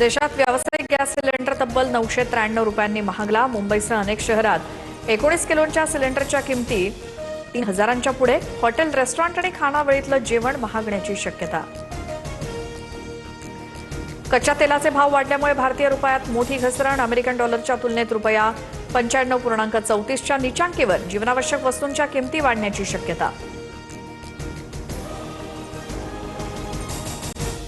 देशात व्यावसायिक gas cylinder तब्बल 993 रुपयांनी महागला। मुंबईसह अनेक शहरात 19 किलोच्या सिलेंडरच्या किमती 3000च्या पुढे। हॉटेल, रेस्टॉरंट आणि खानावळीतलं जेवण महागण्याची शक्यता। कच्च्या तेलाचे भाव वाढल्यामुळे भारतीय रुपयात मोठी घसरण। अमेरिकन डॉलरच्या तुलनेत रुपया 95.34च्या नीचांकीवर। जीवनावश्यक वस्तूंच्या किमती वाढण्याची शक्यता।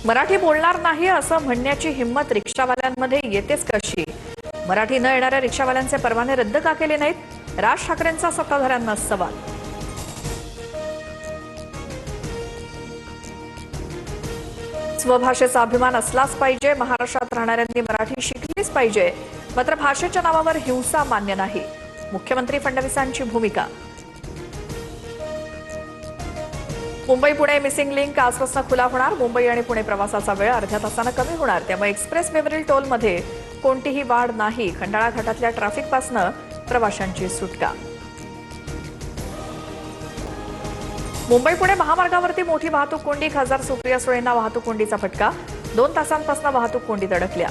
मराठी बोलणार नाही असं म्हणण्याची हिंमत रिक्षावाल्यांमध्ये येतेच कशी? मराठी न येणाऱ्या रिक्षावाल्यांचे परवाने रद्द का केले नाहीत? राज ठाकरेंचा सत्ताधाऱ्यांना सवाल। स्वभाषेचा अभिमान असलाच पाहिजे। महाराष्ट्रात राहणाऱ्यांनी मराठी शिकलीच पाहिजे, मात्र भाषेच्या नावावर हिंसा मान्य नाही। मुख्यमंत्री फडणवीसांची भूमिका। मुंबई पुणे मिसिंग लिंक आजपासून खुला होणार। मुंबई आणि पुणे प्रवासाचा वेळ अर्ध्या तासाने कमी होणार, त्यामुळे एक्सप्रेस वेवरील टोलमध्ये कोणतीही वाढ नाही। खंडाळा घाटातल्या ट्रॅफिकपासून प्रवाशांची सुटका। मुंबई पुणे महामार्गावरती मोठी वाहतूक कोंडी। खासदार सुप्रिया सुळेंना वाहतूक कोंडीचा फटका। 2 तासांपासून वाहतूक कोंडीत अडकल्या।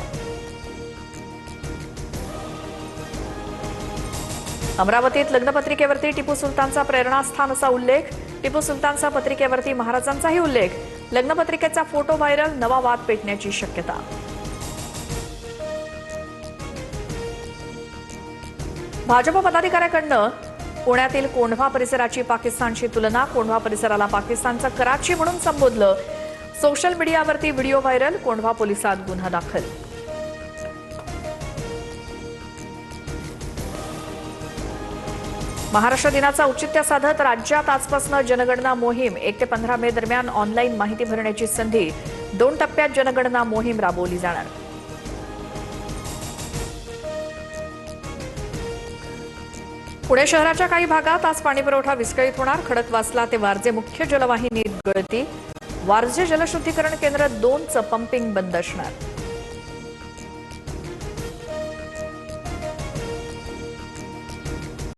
अमरावतीत लग्नपत्रिकेवरती टिपू सुलतानचा प्रेरणास्थान असा उल्लेख। टिपू सुलतानचा पत्रिकेवरती महाराजांचाही उल्लेख। लग्नपत्रिकेचा फोटो व्हायरल, नवा वाद पेटण्याची शक्यता। भाजप पदाधिकाऱ्याकडनं पुण्यातील कोंढवा परिसराची पाकिस्तानशी तुलना। कोंढवा परिसराला पाकिस्तानचं कराची म्हणून संबोधलं। सोशल मीडियावरती व्हिडिओ व्हायरल। कोंढवा पोलिसात गुन्हा दाखल। महाराष्ट्र दिनाचा औचित्य साधत राज्यात आजपासून जनगणना मोहीम। 1 ते 15 मे दरम्यान ऑनलाईन माहिती भरण्याची संधी। 2 टप्प्यात जनगणना मोहीम राबवली जाणार। पुणे शहराच्या काही भागात आज पाणीपुरवठा विस्कळीत होणार। खडकवासला ते वारजे मुख्य जलवाहिनीत गळती। वारजे जलशुद्धीकरण केंद्र 2चं पंपिंग बंद असणार।